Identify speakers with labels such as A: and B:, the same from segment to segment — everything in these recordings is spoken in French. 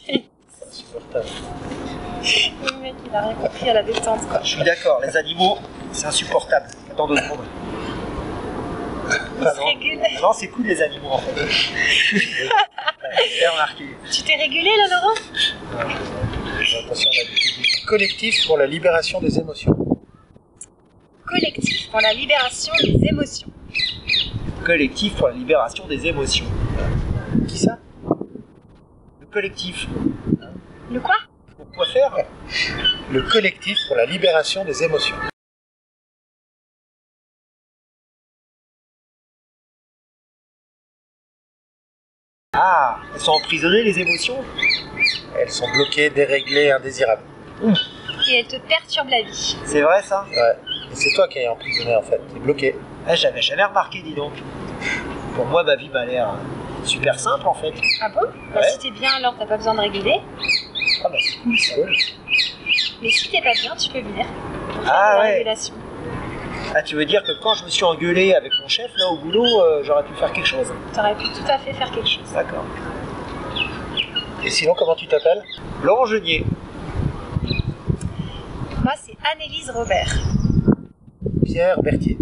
A: C'est insupportable.
B: Le mec, il a rien compris à la détente.
C: Je suis d'accord, les animaux, c'est insupportable. Attends 2 secondes.
B: Il se régule.
C: Non, c'est cool les animaux en fait. J'ai remarqué.
B: Tu t'es régulé là, Laurent?
A: J'ai l'impression qu'on a du collectif pour la libération des émotions.
B: Collectif pour la libération des émotions.
C: Collectif pour la libération des émotions.
A: Qui ça?
C: Le collectif.
B: Le quoi?
C: Pour quoi faire?
A: Le collectif pour la libération des émotions.
C: Ah, elles sont emprisonnées les émotions?
A: Elles sont bloquées, déréglées, indésirables.
B: Et elle te perturbe la vie.
C: C'est vrai ça?
A: Ouais. Et c'est toi qui es emprisonné en fait, t'es bloqué.
C: Ah, j'avais jamais remarqué, dis donc. Pour moi, ma vie m'a l'air super simple en fait.
B: Ah bon? Bah,
C: Ouais.
B: si t'es bien, alors t'as pas besoin de réguler.
A: Ah bah c'est cool, c'est cool.
B: Mais si t'es pas bien, tu peux venir. Pour faire
C: Ah
B: de la
C: ouais.
B: régulation.
C: Ah, tu veux dire que quand je me suis engueulé avec mon chef là au boulot, j'aurais pu faire quelque chose?
B: T'aurais pu tout à fait faire quelque chose.
C: D'accord.
A: Et sinon, comment tu t'appelles?
C: Laurent Genier.
B: Moi, c'est Annelise Robert.
A: Pierre Berthier.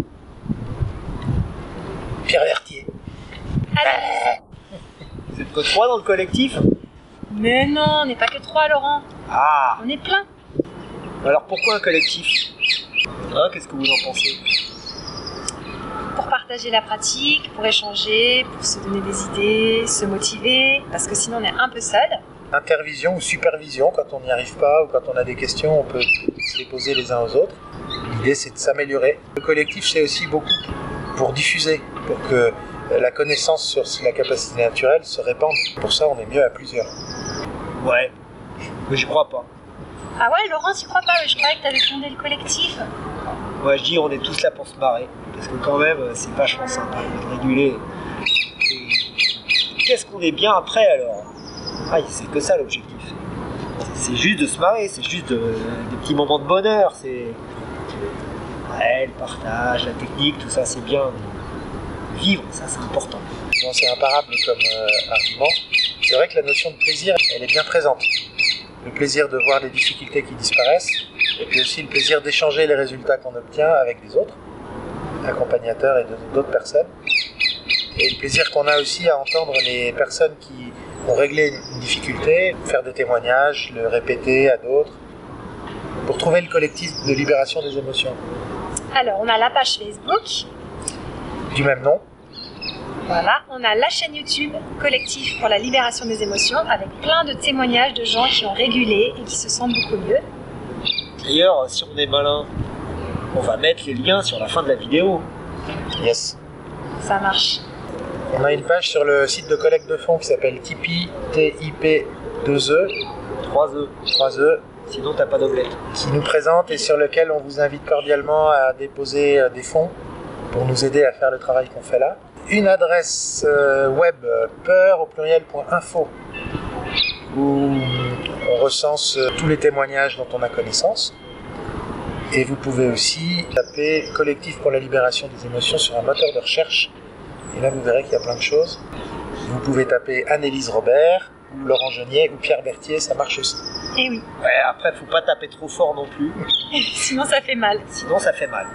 A: Pierre Berthier.
B: Annelise.
C: Vous êtes que 3 dans le collectif?
B: Mais non, on n'est pas que 3, Laurent.
C: Ah.
B: On est plein.
C: Alors pourquoi un collectif? Ah, qu'est-ce que vous en pensez?
B: Pour partager la pratique, pour échanger, pour se donner des idées, se motiver, parce que sinon on est un peu seul.
A: Intervision ou supervision, quand on n'y arrive pas ou quand on a des questions, on peut se les poser les uns aux autres. L'idée c'est de s'améliorer. Le collectif c'est aussi beaucoup pour diffuser, pour que la connaissance sur la capacité naturelle se répande. Pour ça on est mieux à plusieurs.
C: Ouais. Mais je crois pas.
B: Ah ouais, Laurent, tu crois pas? Je croyais que t'avais fondé le collectif.
C: Moi je dis on est tous là pour se marrer. Parce que quand même c'est vachement sympa de réguler. Et qu'est-ce qu'on est bien après alors? Ah, c'est que ça l'objectif. C'est juste de se marrer, c'est juste des petits moments de bonheur. C'est ouais, le partage, la technique, tout ça c'est bien. Mais vivre, ça c'est important.
A: Bon, c'est imparable comme argument. C'est vrai que la notion de plaisir, elle est bien présente. Le plaisir de voir les difficultés qui disparaissent, et puis aussi le plaisir d'échanger les résultats qu'on obtient avec les autres, accompagnateurs et d'autres personnes. Et le plaisir qu'on a aussi à entendre les personnes qui ont réglé une difficulté, faire des témoignages, le répéter à d'autres, pour trouver le collectif de libération des émotions.
B: Alors, on a la page Facebook.
A: Du même nom.
B: Voilà, on a la chaîne YouTube Collectif pour la libération des émotions avec plein de témoignages de gens qui ont régulé et qui se sentent beaucoup mieux.
C: D'ailleurs, si on est malin, on va mettre les liens sur la fin de la vidéo.
A: Yes.
B: Ça marche.
A: On a une page sur le site de collecte de fonds qui s'appelle Tipeee, TIP 2E,
C: 3 œufs.
A: 3E,
C: Sinon t'as pas d'omelette.
A: qui nous présente et sur lequel on vous invite cordialement à déposer des fonds pour nous aider à faire le travail qu'on fait là. Une adresse web peur au pluriel.info où on recense tous les témoignages dont on a connaissance. Et vous pouvez aussi taper Collectif pour la libération des émotions sur un moteur de recherche. Et là vous verrez qu'il y a plein de choses. Vous pouvez taper Annelise Robert, ou Laurent Genier, ou Pierre Berthier, ça marche aussi.
B: Et oui,
C: Ouais, après faut pas taper trop fort non plus,
B: sinon ça fait mal.
C: sinon ça fait mal.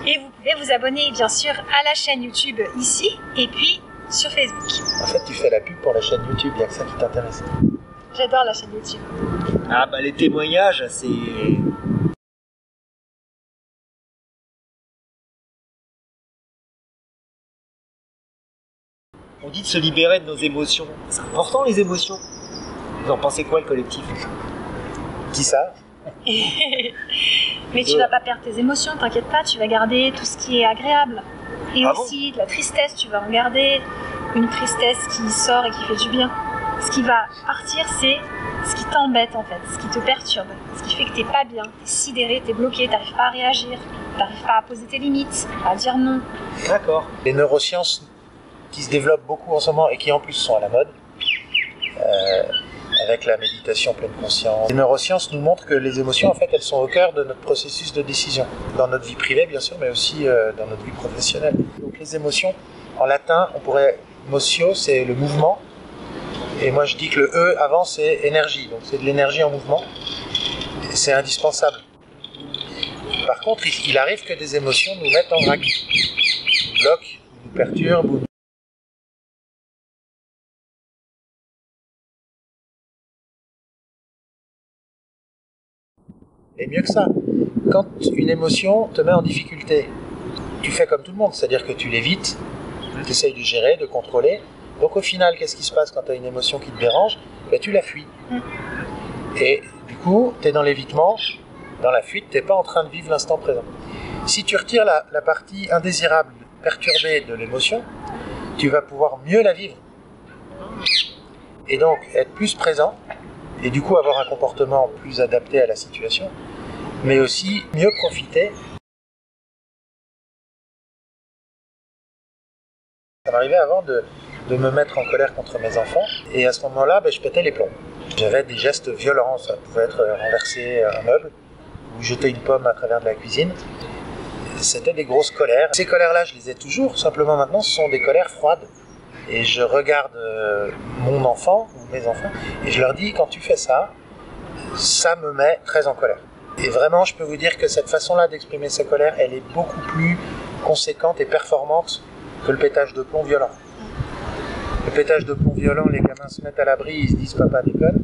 B: Et vous pouvez vous abonner bien sûr à la chaîne YouTube ici et puis sur Facebook.
A: En fait, tu fais la pub pour la chaîne YouTube, il n'y a que ça qui t'intéresse.
B: J'adore la chaîne YouTube.
C: Ah bah les témoignages, c'est... On dit de se libérer de nos émotions. C'est important les émotions. Vous en pensez quoi le collectif?
A: Qui ça?
B: Mais tu vas pas perdre tes émotions, t'inquiète pas, tu vas garder tout ce qui est agréable. Et
C: Ah
B: aussi de la tristesse, tu vas en garder une tristesse qui sort et qui fait du bien. Ce qui va partir, c'est ce qui t'embête en fait, ce qui te perturbe, ce qui fait que t'es pas bien, t'es sidéré, t'es bloqué, t'arrives pas à réagir, t'arrives pas à poser tes limites, à dire non.
C: D'accord.
A: Les neurosciences qui se développent beaucoup en ce moment et qui en plus sont à la mode, avec la méditation pleine conscience. Les neurosciences nous montrent que les émotions, en fait, elles sont au cœur de notre processus de décision, dans notre vie privée bien sûr, mais aussi dans notre vie professionnelle. Donc les émotions, en latin, on pourrait, motio, c'est le mouvement, Et moi je dis que le E avant c'est énergie, donc c'est de l'énergie en mouvement. C'est indispensable. Par contre, il arrive que des émotions nous mettent en vrac, nous bloquent, nous perturbent. Et mieux que ça, quand une émotion te met en difficulté, tu fais comme tout le monde, c'est-à-dire que tu l'évites, tu essayes de gérer, de contrôler. Donc au final, qu'est-ce qui se passe quand tu as une émotion qui te dérange? Ben, tu la fuis. Et du coup, tu es dans l'évitement, dans la fuite, tu n'es pas en train de vivre l'instant présent. Si tu retires la partie indésirable, perturbée de l'émotion, tu vas pouvoir mieux la vivre. Et donc être plus présent, et du coup avoir un comportement plus adapté à la situation, mais aussi mieux profiter. Ça m'arrivait avant de me mettre en colère contre mes enfants, et à ce moment-là, je pétais les plombs. J'avais des gestes violents, ça pouvait être renverser un meuble, ou jeter une pomme à travers de la cuisine. C'était des grosses colères. Ces colères-là, je les ai toujours, simplement maintenant, ce sont des colères froides. Et je regarde mon enfant, ou mes enfants, et je leur dis, quand tu fais ça, ça me met très en colère. Et vraiment, je peux vous dire que cette façon-là d'exprimer sa colère, elle est beaucoup plus conséquente et performante que le pétage de plomb violent. Le pétage de plomb violent, les gamins se mettent à l'abri, ils se disent papa déconne.